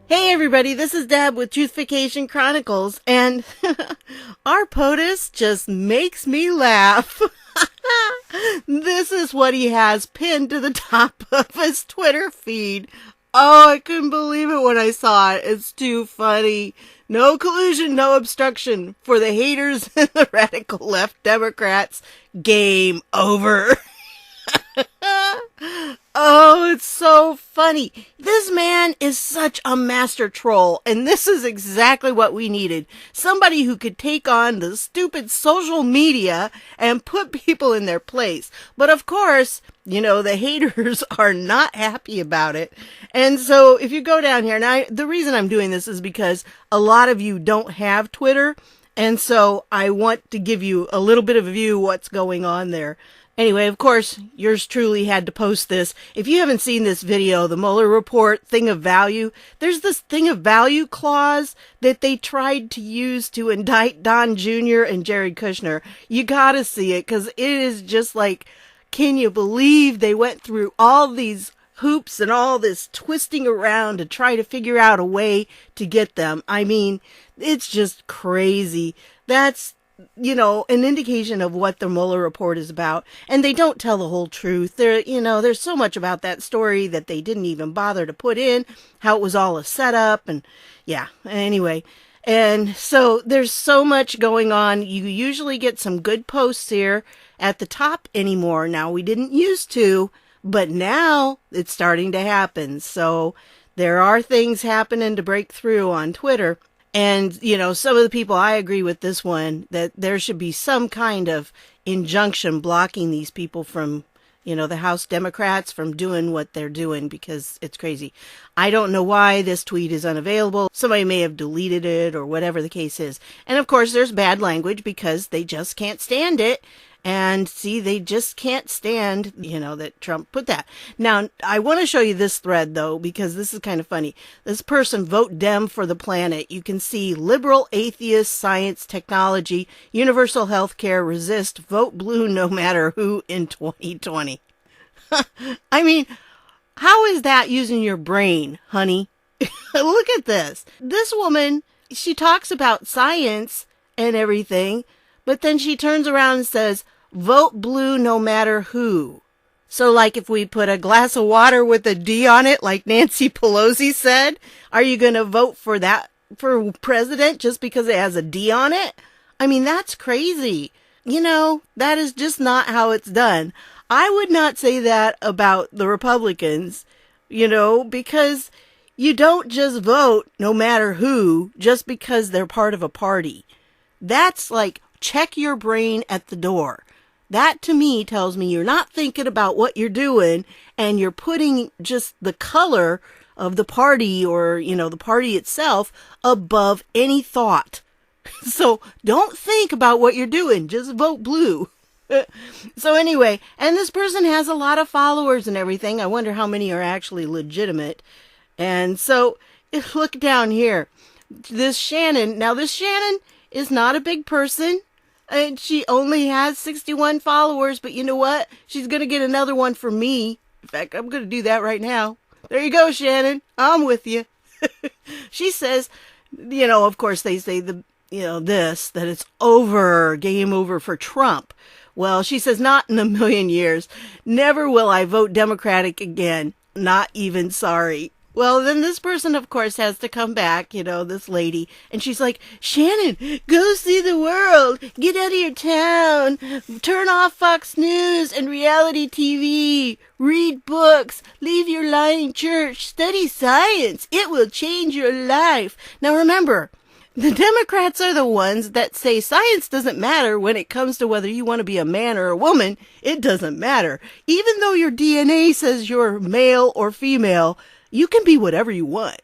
Hey everybody, this is Deb with Truthification Chronicles, and our POTUS just makes me laugh. This is what he has pinned to the top of his Twitter feed. Oh, I couldn't believe it when I saw it. It's too funny. No collusion, no obstruction for the haters and the radical left Democrats. Game over. Oh, it's so funny. This man is such a master troll, and this is exactly what we needed. Somebody who could take on the stupid social media and put people in their place. But of course, the haters are not happy about it. And so if you go down here, and the reason I'm doing this is because a lot of you don't have Twitter, and so I want to give you a little bit of a view of what's going on there. Anyway, of course, yours truly had to post this. If you haven't seen this video, the Mueller report, thing of value, there's this thing of value clause that they tried to use to indict Don Jr. and Jared Kushner. You gotta see it, because it is just like, can you believe they went through all these hoops and all this twisting around to try to figure out a way to get them? I mean, it's just crazy. That's an indication of what the Mueller report is about. And they don't tell the whole truth. There's so much about that story that they didn't even bother to put in, how it was all a setup, and anyway. And so there's so much going on. You usually get some good posts here at the top anymore. Now, we didn't used to, but now it's starting to happen. So there are things happening to break through on Twitter. And, some of the people, I agree with this one, that there should be some kind of injunction blocking these people from, the House Democrats from doing what they're doing, because it's crazy. I don't know why this tweet is unavailable. Somebody may have deleted it or whatever the case is. And of course, there's bad language because they just can't stand it. And see, they just can't stand, that Trump put that. Now, I want to show you this thread, though, because this is kind of funny. This person, Vote Dem for the Planet. You can see liberal, atheist, science, technology, universal health care, resist, vote blue no matter who in 2020. I mean, how is that using your brain, honey? Look at this. This woman, she talks about science and everything, but then she turns around and says, vote blue no matter who. So like if we put a glass of water with a D on it, like Nancy Pelosi said, are you going to vote for that for president just because it has a D on it? I mean, that's crazy. That is just not how it's done. I would not say that about the Republicans, because you don't just vote no matter who just because they're part of a party. That's like, check your brain at the door. That to me tells me you're not thinking about what you're doing, and you're putting just the color of the party or, the party itself above any thought. So don't think about what you're doing. Just vote blue. So anyway, and this person has a lot of followers and everything. I wonder how many are actually legitimate. And so look down here. This Shannon is not a big person. And she only has 61 followers, but you know what? She's going to get another one from me. In fact, I'm going to do that right now. There you go, Shannon. I'm with you. She says, of course they say that it's over, game over for Trump. Well, she says, not in a million years. Never will I vote Democratic again. Not even sorry. Well, then this person, of course, has to come back, this lady. And she's like, Shannon, go see the world. Get out of your town. Turn off Fox News and reality TV. Read books. Leave your lying church. Study science. It will change your life. Now, remember, the Democrats are the ones that say science doesn't matter when it comes to whether you want to be a man or a woman. It doesn't matter. Even though your DNA says you're male or female, you can be whatever you want.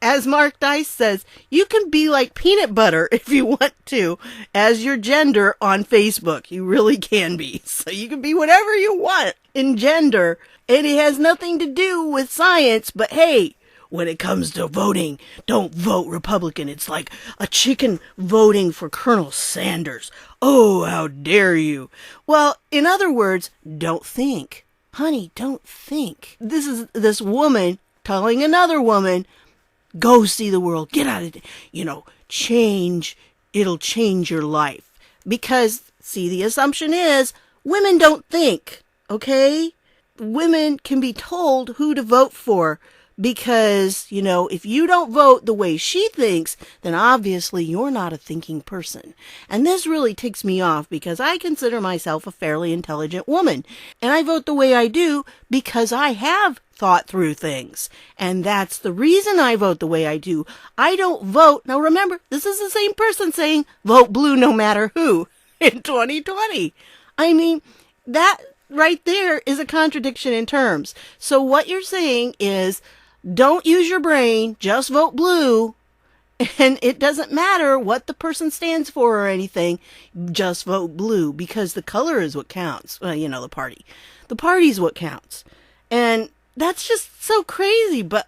As Mark Dice says, you can be like peanut butter if you want to as your gender on Facebook. You really can be. So you can be whatever you want in gender. And it has nothing to do with science. But hey, when it comes to voting, don't vote Republican. It's like a chicken voting for Colonel Sanders. Oh, how dare you. Well, in other words, don't think. Honey, don't think. This is this woman telling another woman, Go see the world. Get out of it. Change. It'll change your life. Because, see, the assumption is women don't think, okay? Women can be told who to vote for because, if you don't vote the way she thinks, then obviously you're not a thinking person. And this really ticks me off because I consider myself a fairly intelligent woman. And I vote the way I do because I have thought through things. And that's the reason I vote the way I do. I don't vote. Now remember, this is the same person saying vote blue no matter who in 2020. I mean, that right there is a contradiction in terms. So what you're saying is don't use your brain, just vote blue. And it doesn't matter what the person stands for or anything, just vote blue because the color is what counts. Well, the party. The party's what counts. And that's just so crazy. But,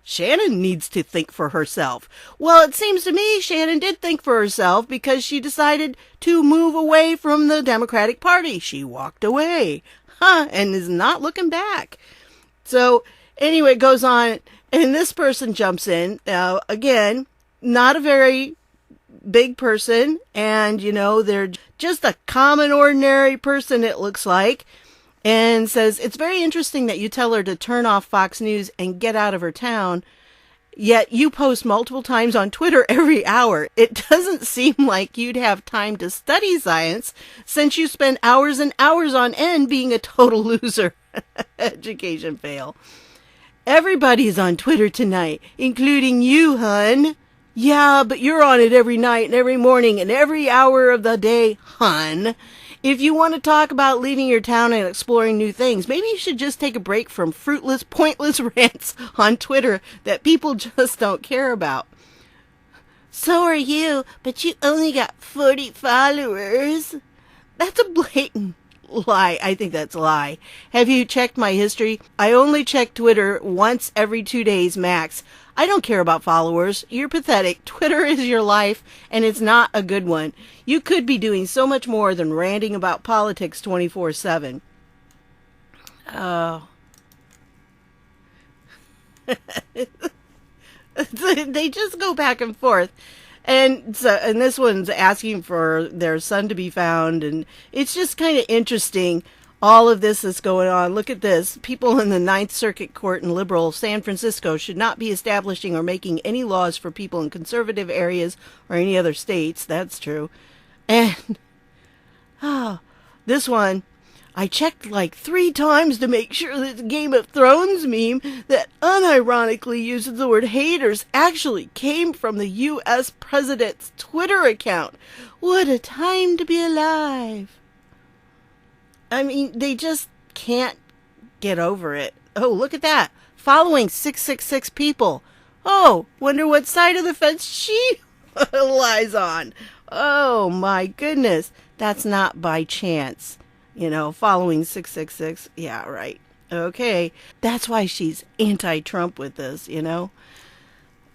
Shannon needs to think for herself. Well, it seems to me Shannon did think for herself because she decided to move away from the Democratic Party. She walked away, and is not looking back. So, anyway, it goes on, and this person jumps in. Now, again, not a very big person, and, they're just a common, ordinary person, it looks like. And says, it's very interesting that you tell her to turn off Fox News and get out of her town, yet you post multiple times on Twitter every hour. It doesn't seem like you'd have time to study science since you spend hours and hours on end being a total loser. Education fail. Everybody's on Twitter tonight, including you, hun. Yeah, but you're on it every night and every morning and every hour of the day, hun. If you want to talk about leaving your town and exploring new things, maybe you should just take a break from fruitless, pointless rants on Twitter that people just don't care about. So are you, but you only got 40 followers. That's a blatant lie. I think that's a lie. Have you checked my history? I only check Twitter once every 2 days max. I don't care about followers. You're pathetic. Twitter is your life, and it's not a good one. You could be doing so much more than ranting about politics 24/7. Oh. They just go back and forth. And this one's asking for their son to be found, and it's just kind of interesting. All of this is going on. Look at this. People in the Ninth Circuit Court in liberal San Francisco should not be establishing or making any laws for people in conservative areas or any other states. That's true. And, this one, I checked like 3 times to make sure that the Game of Thrones meme that unironically uses the word haters actually came from the U.S. President's Twitter account. What a time to be alive. I mean, they just can't get over it. Oh, look at that. Following 666 people. Oh, wonder what side of the fence she lies on. Oh, my goodness. That's not by chance. Following 666. Yeah, right. Okay. That's why she's anti-Trump with this,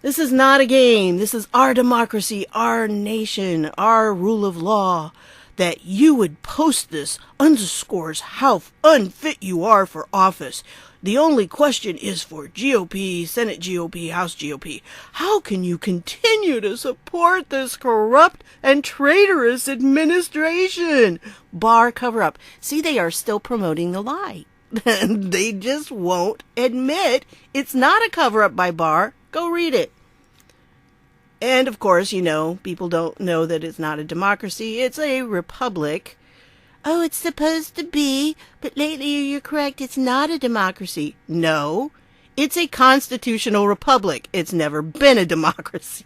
This is not a game. This is our democracy, our nation, our rule of law. That you would post this underscores how unfit you are for office. The only question is for GOP, Senate GOP, House GOP. How can you continue to support this corrupt and traitorous administration? Barr cover-up. See, they are still promoting the lie. They just won't admit it's not a cover-up by Barr. Go read it. And, of course, people don't know that it's not a democracy. It's a republic. Oh, it's supposed to be, but lately you're correct, it's not a democracy. No, it's a constitutional republic. It's never been a democracy.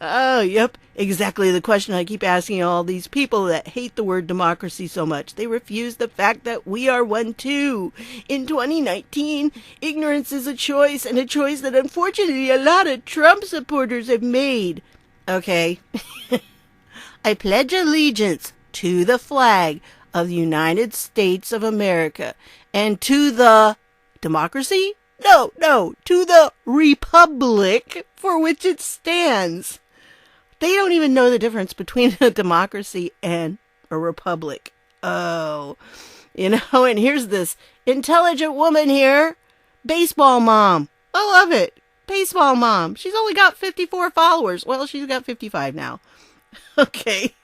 Oh, yep, exactly the question I keep asking all these people that hate the word democracy so much. They refuse the fact that we are one too. In 2019, ignorance is a choice, and a choice that unfortunately a lot of Trump supporters have made. Okay. I pledge allegiance to the flag of the United States of America and to the democracy? No, to the republic for which it stands. They don't even know the difference between a democracy and a republic. Oh, and here's this intelligent woman here, baseball mom. I love it. Baseball mom. She's only got 54 followers. Well, she's got 55 now. Okay.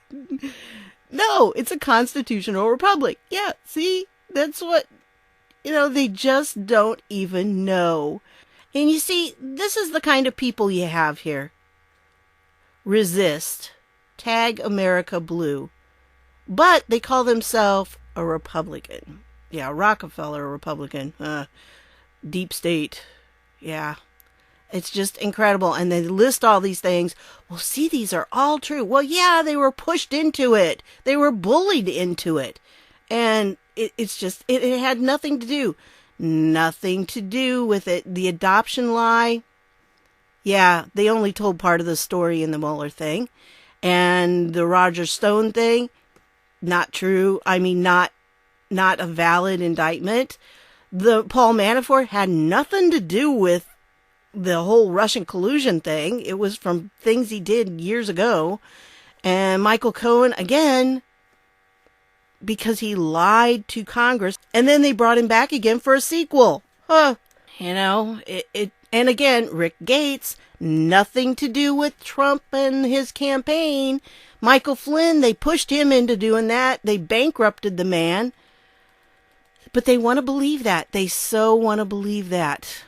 No, it's a constitutional republic. Yeah, see? That's what, they just don't even know. And you see, this is the kind of people you have here. Resist. Tag America blue. But they call themselves a Republican. Yeah, Rockefeller Republican. Deep state. Yeah. It's just incredible. And they list all these things. Well, see, these are all true. Well, yeah, they were pushed into it. They were bullied into it. And it's just, it had nothing to do. Nothing to do with it. The adoption lie. Yeah, they only told part of the story in the Mueller thing. And the Roger Stone thing, not true. I mean, not a valid indictment. The Paul Manafort had nothing to do with the whole Russian collusion thing. It was from things he did years ago. And Michael Cohen, again, because he lied to Congress. And then they brought him back again for a sequel. And again, Rick Gates, nothing to do with Trump and his campaign. Michael Flynn, they pushed him into doing that. They bankrupted the man. But they want to believe that. They so want to believe that.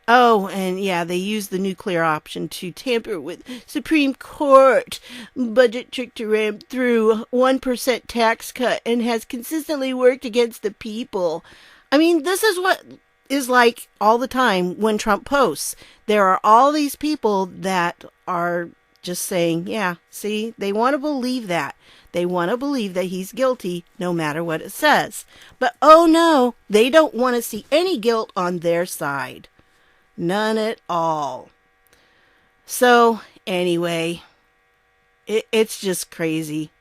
Oh, and yeah, they used the nuclear option to tamper with Supreme Court budget trick to ram through 1% tax cut and has consistently worked against the people. I mean, this is what is like all the time when Trump posts. There are all these people that are just saying, yeah, see, they want to believe that. They want to believe that he's guilty no matter what it says. But oh no, they don't want to see any guilt on their side. None at all. So, anyway, it's just crazy.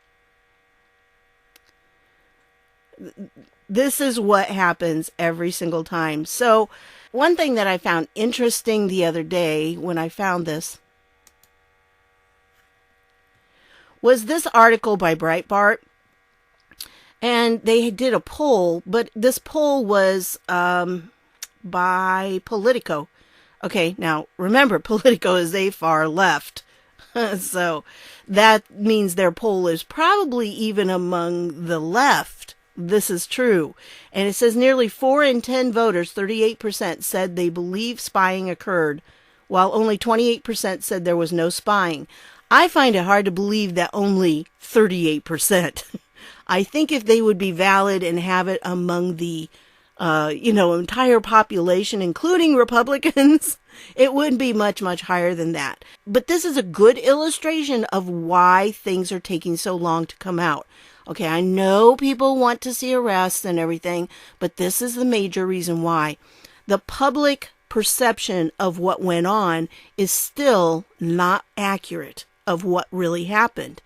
This is what happens every single time. So, one thing that I found interesting the other day when I found this was this article by Breitbart. And they did a poll, but this poll was by Politico. Okay, now remember, Politico is a far left. So that means their poll is probably even among the left. This is true. And it says nearly 4 in 10 voters, 38%, said they believe spying occurred, while only 28% said there was no spying. I find it hard to believe that only 38%. I think if they would be valid and have it among the entire population, including Republicans, it would be much, much higher than that. But this is a good illustration of why things are taking so long to come out. Okay, I know people want to see arrests and everything, but this is the major reason why. The public perception of what went on is still not accurate of what really happened.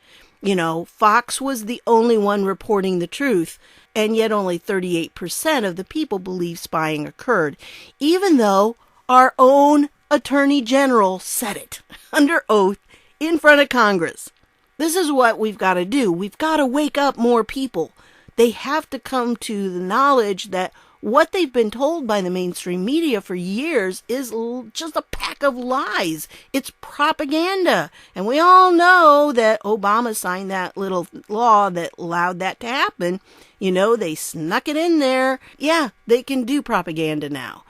Fox was the only one reporting the truth, and yet only 38% of the people believe spying occurred, even though our own Attorney General said it under oath in front of Congress. This is what we've got to do. We've got to wake up more people. They have to come to the knowledge that what they've been told by the mainstream media for years is just a pack of lies. It's propaganda. And we all know that Obama signed that little law that allowed that to happen. They snuck it in there. Yeah, they can do propaganda now.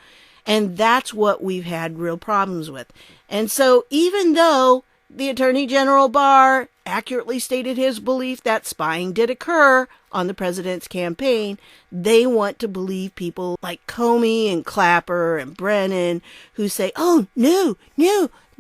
And that's what we've had real problems with. And so even though the Attorney General Barr accurately stated his belief that spying did occur on the president's campaign, they want to believe people like Comey and Clapper and Brennan who say, oh, no,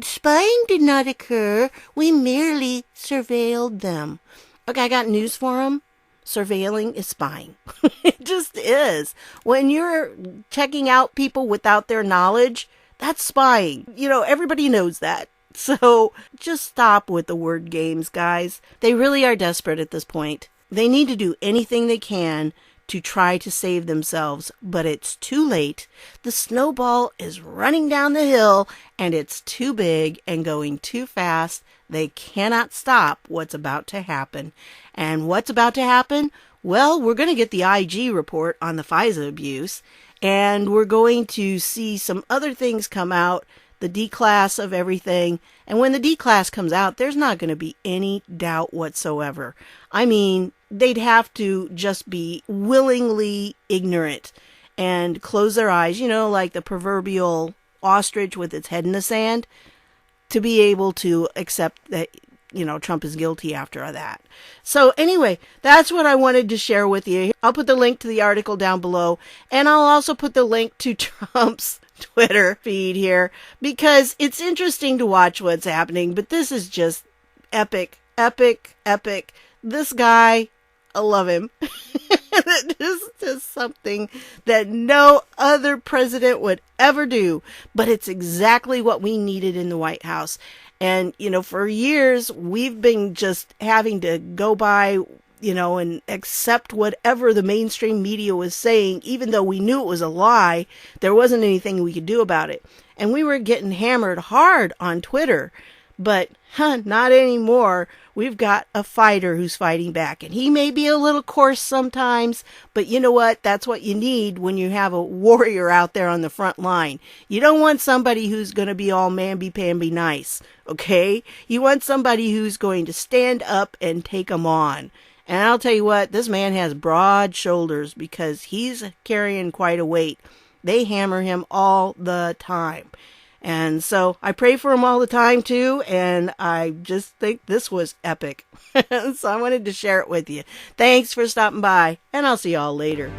spying did not occur. We merely surveilled them. Okay, I got news for them. Surveilling is spying. It just is. When you're checking out people without their knowledge, that's spying. Everybody knows that. So just stop with the word games, guys. They really are desperate at this point. They need to do anything they can to try to save themselves, but it's too late. The snowball is running down the hill, and it's too big and going too fast. They cannot stop what's about to happen. And what's about to happen? Well, we're going to get the IG report on the FISA abuse. And we're going to see some other things come out, the D-class of everything. And when the D-class comes out, there's not going to be any doubt whatsoever. I mean, they'd have to just be willingly ignorant and close their eyes, like the proverbial ostrich with its head in the sand, to be able to accept that, Trump is guilty after that. So anyway, that's what I wanted to share with you. I'll put the link to the article down below, and I'll also put the link to Trump's Twitter feed here, because it's interesting to watch what's happening, but this is just epic, epic, epic. This guy, I love him. This is something that no other president would ever do, but it's exactly what we needed in the White House. And, for years, we've been just having to go by, and accept whatever the mainstream media was saying, even though we knew it was a lie. There wasn't anything we could do about it. And we were getting hammered hard on Twitter. But not anymore. We've got a fighter who's fighting back. And he may be a little coarse sometimes, but you know what? That's what you need when you have a warrior out there on the front line. You don't want somebody who's going to be all mamby-pamby nice, okay? You want somebody who's going to stand up and take them on. And I'll tell you what, this man has broad shoulders because he's carrying quite a weight. They hammer him all the time. And so I pray for him all the time too, and I just think this was epic. So I wanted to share it with you. Thanks for stopping by, and I'll see y'all later.